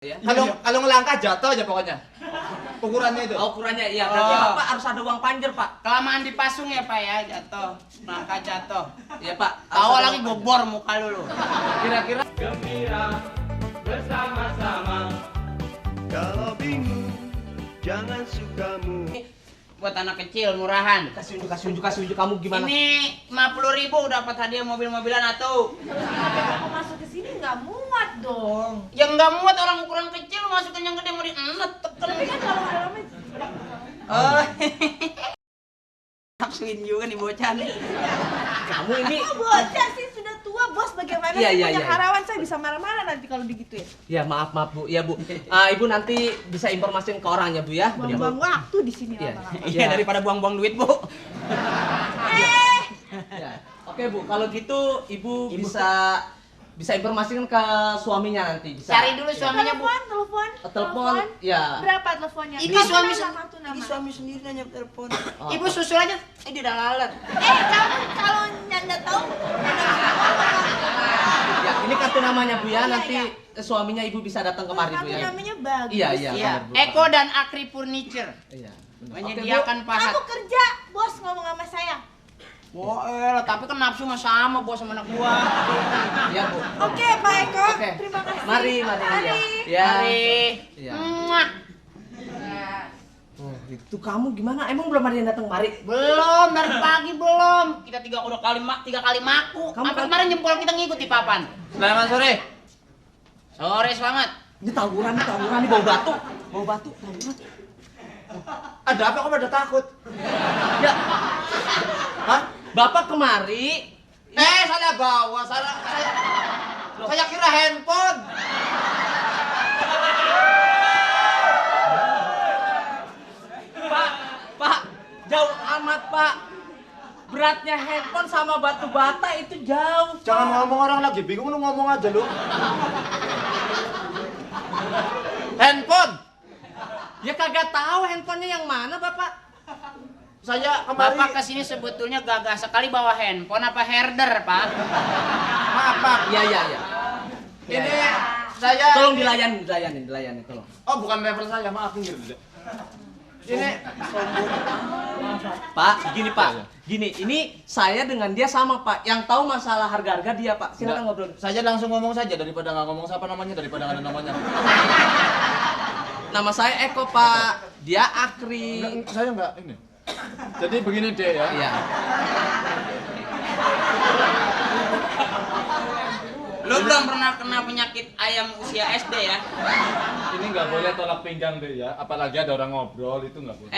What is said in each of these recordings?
Ya. Kalau ngelangkah jatuh aja pokoknya. Ukurannya itu. Oh, ukurannya iya. Berarti Bapak harus ada uang panjer, Pak. Kelamaan dipasung ya, Pak ya, jatuh. Maka jatuh. Iya, Pak. Tawa lagi gobor muka lu. Kira-kira Gembira bersama-sama. Kalau bingung, jangan sukamu. Buat anak kecil murahan. kasih unjuk kamu gimana? Ini 50.000 dapat hadiah mobil-mobilan atuh. Aku masuk ke sini nggak muat dong. Ya nggak muat orang ukuran kecil masukin yang gede mau dienet tekan. Tapi kan kalau dalamnya Oh. Nafsuin juga nih bocah nih. Kamu ini bocah sih sudah tua bos. Bagaimana Iya, saya iya, punya iya. karyawan saya bisa marah-marah nanti kalau digituin. ya maaf Bu. Ya Bu. Ibu nanti bisa informasiin ke orangnya Bu ya. Buang-buang waktu di sini Iya. lama-lama. Iya daripada buang-buang duit, Bu. Ya. Oke Bu, kalau gitu Ibu bisa informasikan ke suaminya nanti. Bisa. Cari dulu suaminya, Bu. Telepon, ya. Berapa teleponnya? Ini Kartu suami nama, kartu nama. Ini suami sendiri nanya telepon. Oh. Ibu susul aja. Di dalalan. Kamu kalau nggak tahu Ya, ini kartu namanya Bu ya. Iya, Nanti suaminya Ibu bisa datang kemari Bu kartu ya. namanya bagus. Iya, iya. Iya, benar, Bu. Eko dan Akri Furniture Iya. benar. menyediakan pahat. Aku kerja, bos ngomong sama saya. Wah, tapi kan nafsu mah sama bos sama anak gua. Iya Bu. Oke, Pak Eko. Oke. Terima kasih. Mari. Mari. Ya. Mari. Iya. Muah. Oh, itu kamu gimana? Emang belum ada yang datang kemari? Belum, dari pagi belum. Kita tiga kali maku. Kamu Sampai kan- kemarin jempol kita ngikut di papan. Selamat sore. Sore, selamat. Ini tawuran nih bau batu. Tawuran. Ada apa kok pada takut? Ya, Hah? Bapak kemari. Saya bawa, saya kira handphone. Pak, jauh amat Pak. Beratnya handphone sama batu bata itu jauh. Pak. Jangan ngomong orang lagi bingung, lu ngomong aja lu. Handphone. Ya kagak tahu handphonenya yang mana Bapak. Saya kemarin. Bapak kesini sebetulnya gagah sekali bawa handphone apa herder, Pak? Maaf, Pak. Iya. Ini saya. Tolong dilayani tolong. Oh, bukan level saya, maaf pinggir dulu. Ini Pak, gini Pak. Gini, ini saya dengan dia sama Pak. Yang tahu masalah harga-harga dia Pak. Silakan ngobrol. Saya langsung ngomong saja daripada nggak ngomong siapa namanya, daripada nggak ada namanya. Nama saya Eko Pak. Dia Akri. Saya nggak ini. Jadi begini deh ya. Iya. Lu belum pernah kena penyakit ayam usia SD ya? Ini nggak boleh tolak pinggang deh ya. Apalagi ada orang ngobrol itu nggak boleh.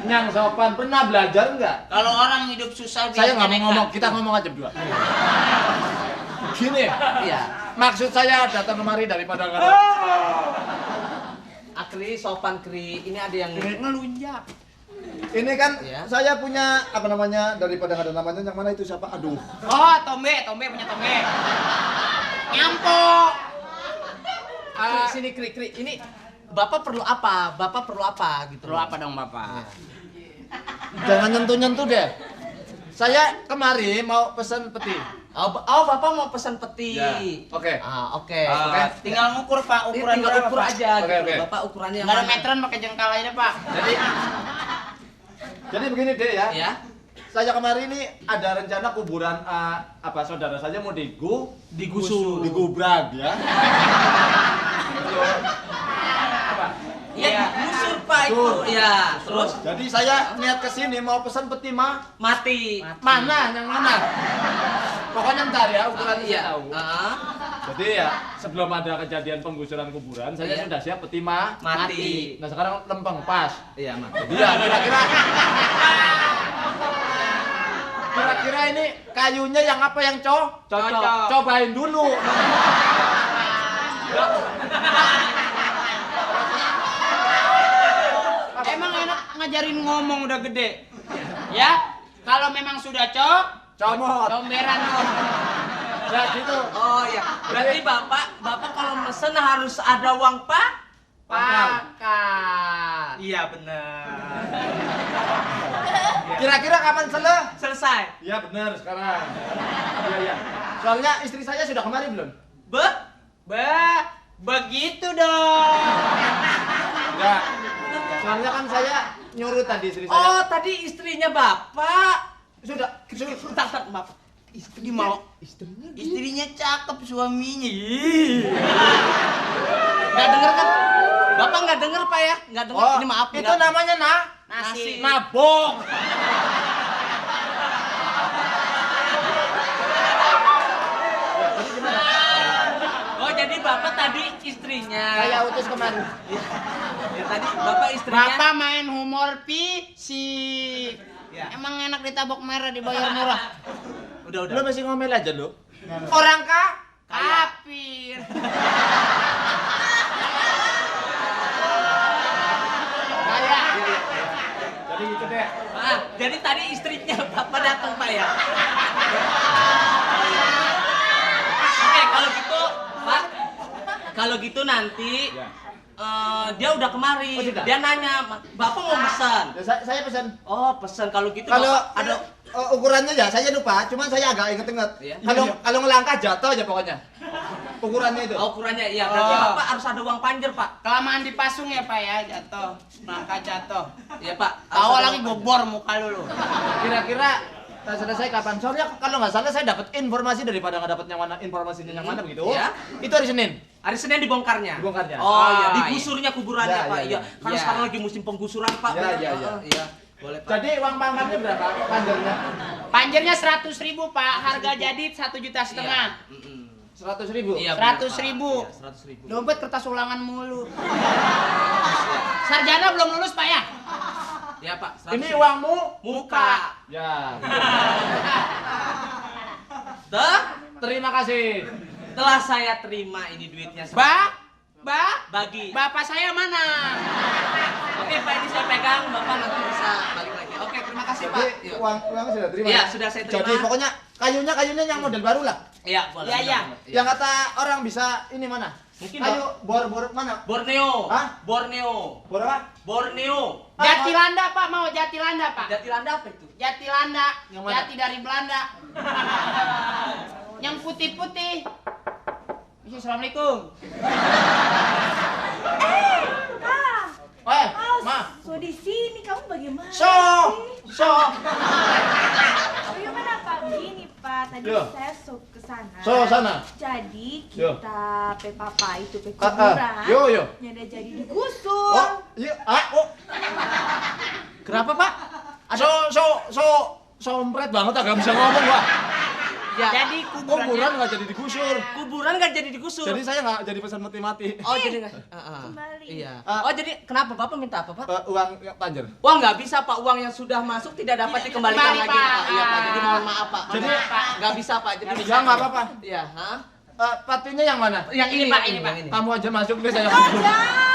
Nyang Sopan pernah belajar nggak? kalau orang hidup susah Saya nggak mau nekat. ngomong. Kita ngomong aja berdua. Gini. Iya. Maksud saya datang kemari daripada nggak. Akri, sopan Kri. Ini ada yang Ngelunjak. Ini kan Iya. saya punya apa namanya daripada nggak ada namanya. Yang mana itu siapa? Aduh. Oh, Tombe punya Tombe. Nyampo. Sini Kri. Ini Bapak perlu apa? Gitu. Perlu apa dong, Bapak? Jangan nyentuh-nyentuh deh. Saya kemari mau pesan peti. Oh, Bapak mau pesan peti. Ya, oke. Oke. Tinggal ngukur, Pak. Ini Ukuran tinggal berapa, ukur Pak? aja Oke, gitu. oke. Bapak ukurannya yang Nggak ada mana? meteran pakai jengkal aja, Pak. Jadi begini deh ya. Ya. Saya kemarin ini ada rencana kuburan saudara saya mau digusur, digubrak ya. Apa? Iya, digusur Pak itu. Tuh. Ya, terus Jadi saya niat kesini mau pesan peti mati. mana, yang mana? Pokoknya ntar ya ukurannya saya Iya. tahu. Jadi ya sebelum ada kejadian penggusuran kuburan saya Iya. sudah siap peti Mati. Nah sekarang lempeng pas. Iya, mati. Jadi ya kira-kira ini kayunya yang apa yang Cocok. Cobain dulu. Emang enak ngajarin ngomong udah gede. Ya? Kalau memang sudah Comot. comberan dong. Ya gitu. Oh iya. Berarti Bapak kalau mesen harus ada uang Pakat. Iya benar. Kira-kira kapan Selesai. Ya benar sekarang. Iya. Soalnya istri saya sudah kemari belum? Be? Begitu dong. Enggak. Soalnya kan saya nyuruh tadi istri saya. Oh, tadi istrinya Bapak. Sudah. Tak, maaf. Istri mau istrinya cakep suaminya. Nggak denger kan? Bapak nggak denger Pak ya? Nggak denger. Oh, Ini maaf. itu nggak- namanya Nasi. mabok. Oh, jadi Bapak tadi istrinya. Saya utus kemari. Ya, tadi Bapak istrinya. Bapak main humor fisik. Ya. Emang enak ditabok merah dibayar murah. Udah. Lu masih ngomel aja lu. Orang kafir. Kaya. Jadi gitu deh. Ah, jadi tadi istrinya Bapak datang Pak ya. Oke, kalau gitu Pak, kalau gitu nanti Ya. dia udah kemari. Oh, sudah? Dia nanya, Bapak mau pesan? Ya, saya pesan. Oh, pesan. Kalau gitu Kalau Bapak ada ukurannya ya saya lupa, cuman saya agak inget-inget. Iya. Kalau ngelangkah jatuh aja pokoknya. Ukurannya itu. ukurannya iya, berarti Oh. Bapak harus ada uang panjer, Pak. Kelamaan dipasung ya Pak ya, jatuh. Nangka jatuh. Iya, Pak. harus Tawa ada lagi uang gobor muka lu. Kira-kira selesai kapan? Soalnya kalau nggak salah saya dapat informasi daripada nggak dapat yang mana informasinya yang mana begitu. Iya. Itu hari Senin. Hari Senin dibongkarnya. Dibongkarnya. Oh, iya, Ah, digusurnya kuburannya, iya. Pak. Iya, Iya. iya. Karena Iya. sekarang lagi musim penggusuran, Pak. Iya, Benar, iya, Pak. iya. Iya. Boleh, Pak. Jadi uang pangkatnya berapa panjernya? Panjernya 100.000 Pak, harga jadi 1,5 juta. Iya. Mm-mm. 100.000. Iya, benar, 100.000. Pak. Iya, 100.000. Dompet kertas ulangan mulu. Sarjana belum lulus Pak ya? Iya, Pak. 100.000. Ini uangmu? muka. Ya. Tuh, Terima kasih. telah saya terima ini duitnya. Bagi. Bapak saya mana? Oke, Pak, ini saya pegang, Bapak nanti bisa balik lagi. Oke, terima kasih, Pak. Jadi Yuk. uangnya sudah terima. Iya, ya? sudah saya terima. Jadi pokoknya kayunya yang model baru lah. Iya, boleh. Iya, iya. boleh. Yang kata orang bisa ini mana? Mungkin Kayu bor mana? Borneo. Hah? Borneo. Bor apa? Borneo. Jatilanda Pak, mau Jatilanda Pak. Jatilanda apa itu? Jatilanda, Yang mana? jati dari Belanda. Yang putih-putih. Assalamualaikum. Eh, Oh, Ma. so di sini kamu bagaimana So. Bagaimana Pak? Begini Pak, tadi Yo. saya ke sana. So, sana. Jadi Yo. kita papa itu pe Ah, ah. kuburan. Yo. Nyada jadi digusur. Oh, iya. Oh. Kenapa, Pak? Sompret banget agak bisa ngomong, Pak. Ya. Jadi Kuburan kuburannya nggak jadi digusur. Kuburan nggak jadi digusur. Jadi saya nggak jadi pesan mati-mati. Oh, jadi nggak? Kembali. Iya. Ah. Oh, jadi kenapa Bapak minta apa, Pak? Uang panjer. Wah, nggak bisa, Pak. Uang yang sudah masuk tidak dapat dikembalikan kembali, lagi, Pak. Pak. Iya, Pak. Jadi mohon maaf, Pak. Jadi, Pak, nggak bisa, Pak. Jadi Ya nggak apa-apa. Iya, hah? Patinya yang mana? Yang Ini, ini, Pak, yang ini, Pak. yang Kamu aja masuk deh saya. Oh, jangan.